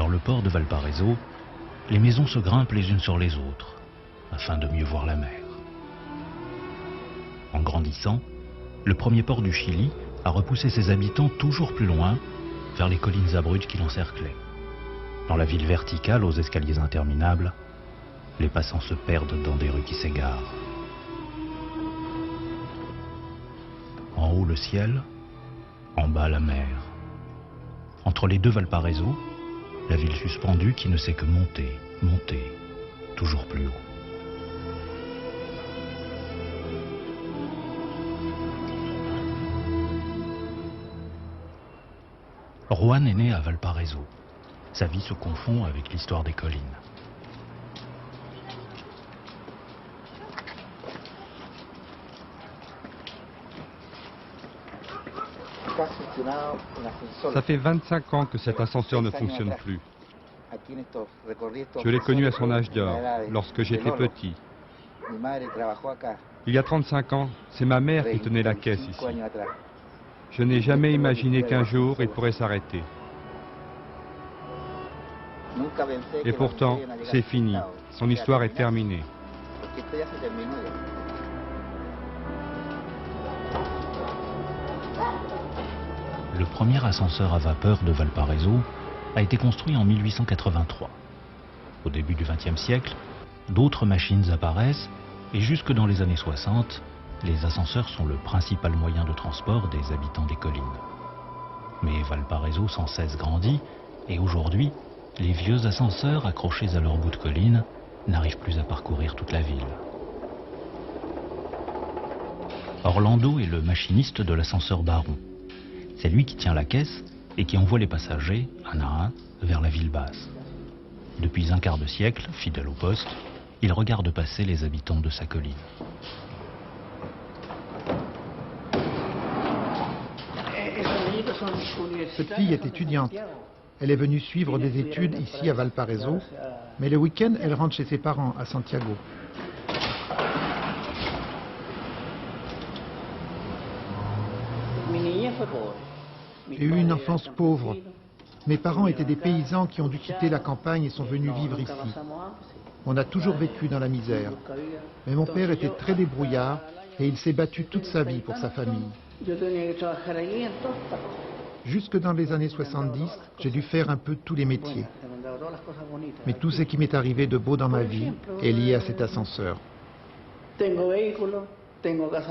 Dans le port de Valparaiso, les maisons se grimpent les unes sur les autres, afin de mieux voir la mer. En grandissant, le premier port du Chili a repoussé ses habitants toujours plus loin, vers les collines abruptes qui l'encerclaient. Dans la ville verticale aux escaliers interminables, les passants se perdent dans des rues qui s'égarent. En haut le ciel, en bas la mer. Entre les deux Valparaiso, la ville suspendue qui ne sait que monter, monter, toujours plus haut. Juan est né à Valparaiso. Sa vie se confond avec l'histoire des collines. Ça fait 25 ans que cet ascenseur ne fonctionne plus. Je l'ai connu à son âge d'or, lorsque j'étais petit. Il y a 35 ans, c'est ma mère qui tenait la caisse ici. Je n'ai jamais imaginé qu'un jour il pourrait s'arrêter. Et pourtant, c'est fini. Son histoire est terminée. Le premier ascenseur à vapeur de Valparaiso a été construit en 1883. Au début du XXe siècle, d'autres machines apparaissent et jusque dans les années 60, les ascenseurs sont le principal moyen de transport des habitants des collines. Mais Valparaiso sans cesse grandit et aujourd'hui, les vieux ascenseurs accrochés à leur bout de colline n'arrivent plus à parcourir toute la ville. Orlando est le machiniste de l'ascenseur Baron. C'est lui qui tient la caisse et qui envoie les passagers, un à un, vers la ville basse. Depuis un quart de siècle, fidèle au poste, il regarde passer les habitants de sa colline. Cette fille est étudiante. Elle est venue suivre des études ici à Valparaiso, mais le week-end, elle rentre chez ses parents à Santiago. J'ai eu une enfance pauvre. Mes parents étaient des paysans qui ont dû quitter la campagne et sont venus vivre ici. On a toujours vécu dans la misère. Mais mon père était très débrouillard et il s'est battu toute sa vie pour sa famille. Jusque dans les années 70, j'ai dû faire un peu tous les métiers. Mais tout ce qui m'est arrivé de beau dans ma vie est lié à cet ascenseur.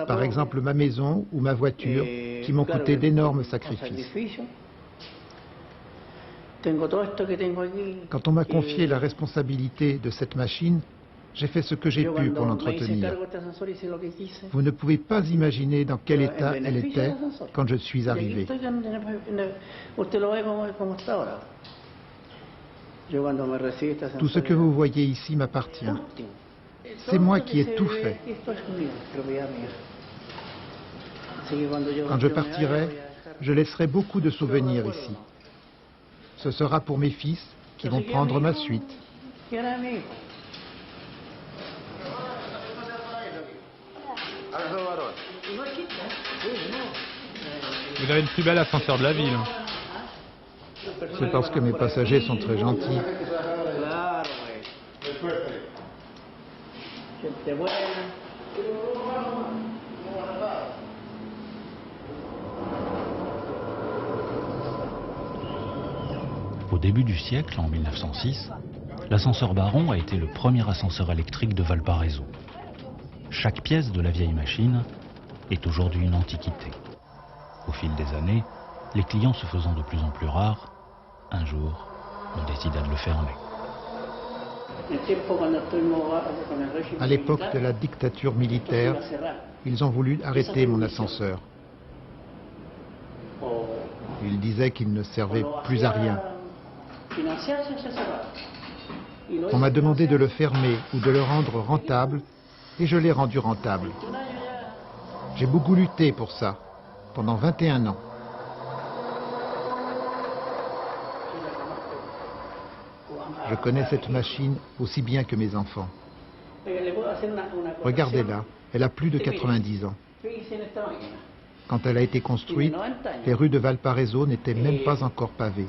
Par exemple, ma maison ou ma voiture qui m'ont coûté d'énormes sacrifices. Quand on m'a confié la responsabilité de cette machine, j'ai fait ce que j'ai pu pour l'entretenir. Vous ne pouvez pas imaginer dans quel état elle était quand je suis arrivé. Tout ce que vous voyez ici m'appartient. C'est moi qui ai tout fait. Quand je partirai, je laisserai beaucoup de souvenirs ici. Ce sera pour mes fils qui vont prendre ma suite. Vous avez le plus bel ascenseur de la ville. C'est parce que mes passagers sont très gentils. Au début du siècle, en 1906, l'ascenseur Baron a été le premier ascenseur électrique de Valparaiso. Chaque pièce de la vieille machine est aujourd'hui une antiquité. Au fil des années, les clients se faisant de plus en plus rares, un jour, on décida de le fermer. À l'époque de la dictature militaire, ils ont voulu arrêter mon ascenseur. Ils disaient qu'il ne servait plus à rien. On m'a demandé de le fermer ou de le rendre rentable, et je l'ai rendu rentable. J'ai beaucoup lutté pour ça, pendant 21 ans. Je connais cette machine aussi bien que mes enfants. Regardez-la, elle a plus de 90 ans. Quand elle a été construite, les rues de Valparaiso n'étaient même pas encore pavées.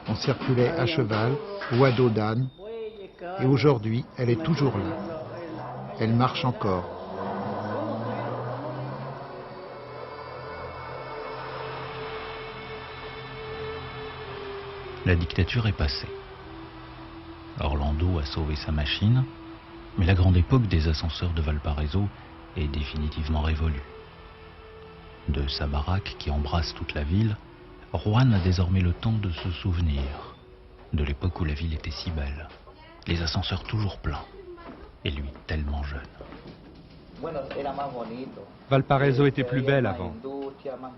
On circulait à cheval ou à dos d'âne, et aujourd'hui, elle est toujours là. Elle marche encore. La dictature est passée. Orlando a sauvé sa machine, mais la grande époque des ascenseurs de Valparaiso est définitivement révolue. De sa baraque qui embrasse toute la ville, Juan a désormais le temps de se souvenir de l'époque où la ville était si belle, les ascenseurs toujours pleins, et lui tellement jeune. Valparaiso était plus belle avant.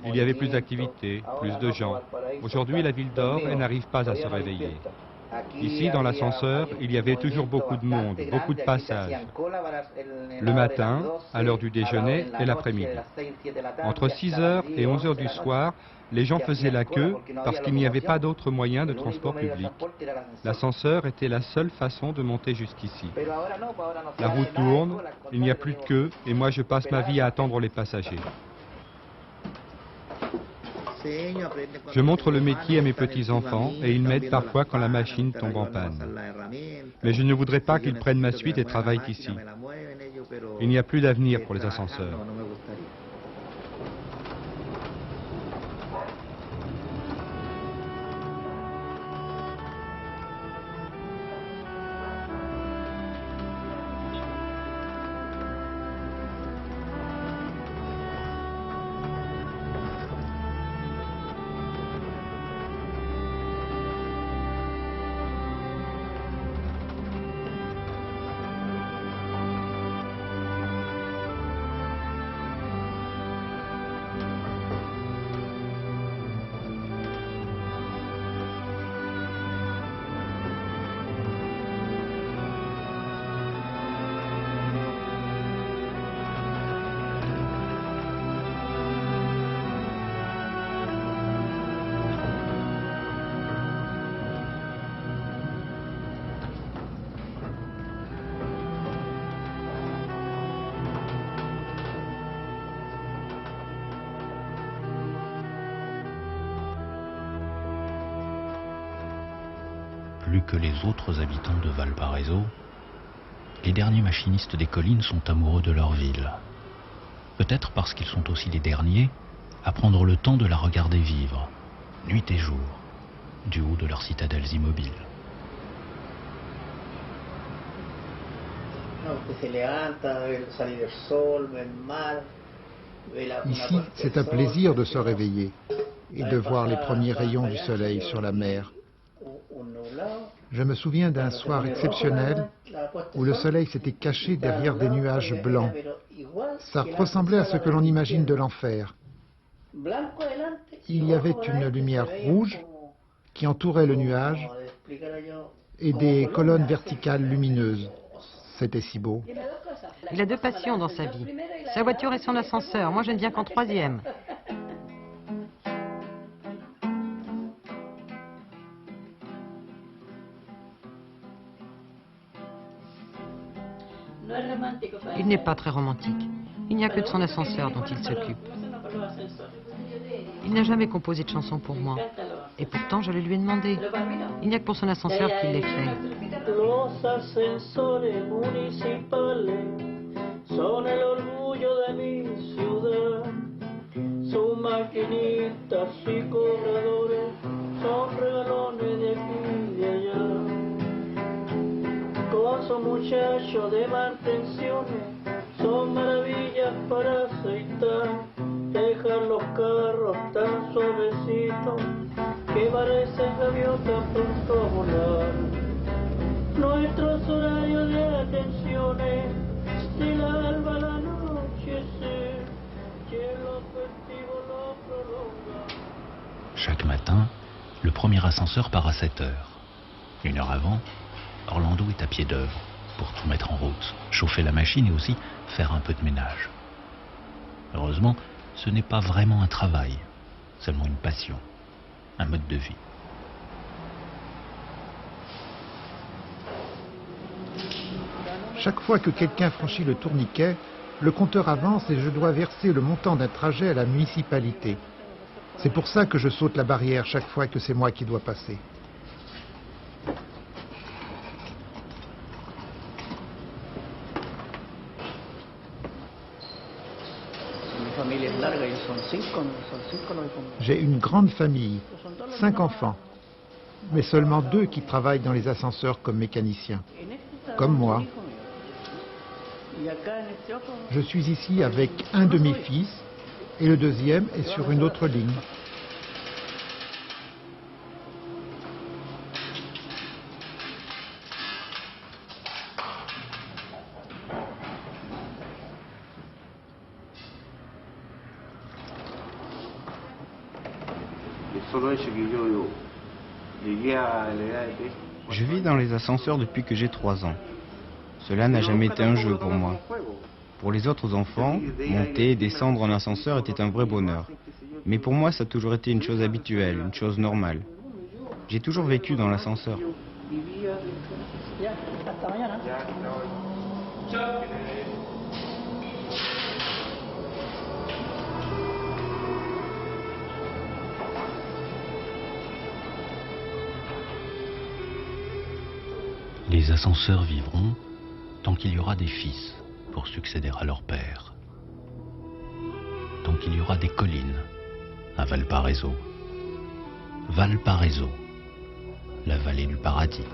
Il y avait plus d'activités, plus de gens. Aujourd'hui, la ville dort et n'arrive pas à se réveiller. Ici, dans l'ascenseur, il y avait toujours beaucoup de monde, beaucoup de passages. Le matin, à l'heure du déjeuner et l'après-midi. Entre 6h et 11h du soir, les gens faisaient la queue parce qu'il n'y avait pas d'autre moyen de transport public. L'ascenseur était la seule façon de monter jusqu'ici. La roue tourne, il n'y a plus de queue et moi je passe ma vie à attendre les passagers. Je montre le métier à mes petits-enfants et ils m'aident parfois quand la machine tombe en panne. Mais je ne voudrais pas qu'ils prennent ma suite et travaillent ici. Il n'y a plus d'avenir pour les ascenseurs. Plus que les autres habitants de Valparaiso, les derniers machinistes des collines sont amoureux de leur ville. Peut-être parce qu'ils sont aussi les derniers à prendre le temps de la regarder vivre, nuit et jour, du haut de leurs citadelles immobiles. Ici, c'est un plaisir de se réveiller et de voir les premiers rayons du soleil sur la mer. Je me souviens d'un soir exceptionnel où le soleil s'était caché derrière des nuages blancs. Ça ressemblait à ce que l'on imagine de l'enfer. Il y avait une lumière rouge qui entourait le nuage et des colonnes verticales lumineuses. C'était si beau. Il a deux passions dans sa vie, sa voiture et son ascenseur. Moi, je ne viens qu'en troisième. Il n'est pas très romantique. Il n'y a que de son ascenseur dont il s'occupe. Il n'a jamais composé de chansons pour moi. Et pourtant, je le lui ai demandé. Il n'y a que pour son ascenseur qu'il les fait. Los ascensores municipales son el orgullo de mi ciudad. Sus maquinitas y corredores son regalones de aquí y de allá. Con su muchacho de mantenciones son maravillas para aceitar. Dejan los carros tan suavecitos que parecen gaviotas pronto a volar. Nuestros horarios de atenciones, del alba a la anochecer, que los festivos lo prolongan. Chaque matin, le premier ascenseur part à 7 heures. 1 heure avant, Orlando est à pied d'œuvre pour tout mettre en route, chauffer la machine et aussi faire un peu de ménage. Heureusement, ce n'est pas vraiment un travail, seulement une passion, un mode de vie. Chaque fois que quelqu'un franchit le tourniquet, Le compteur avance et je dois verser le montant d'un trajet à la municipalité. C'est pour ça que je saute la barrière chaque fois que c'est moi qui dois passer. J'ai une grande famille, 5 enfants, mais seulement 2 qui travaillent dans les ascenseurs comme mécaniciens, comme moi. Je suis ici avec un de mes fils et le deuxième est sur une autre ligne. Je vis dans les ascenseurs depuis que j'ai 3 ans. Cela n'a jamais été un jeu pour moi. Pour les autres enfants, monter et descendre en ascenseur était un vrai bonheur. Mais pour moi, ça a toujours été une chose habituelle, une chose normale. J'ai toujours vécu dans l'ascenseur. Les ascenseurs vivront tant qu'il y aura des fils pour succéder à leur père. Tant qu'il y aura des collines à Valparaiso. Valparaiso, la vallée du paradis.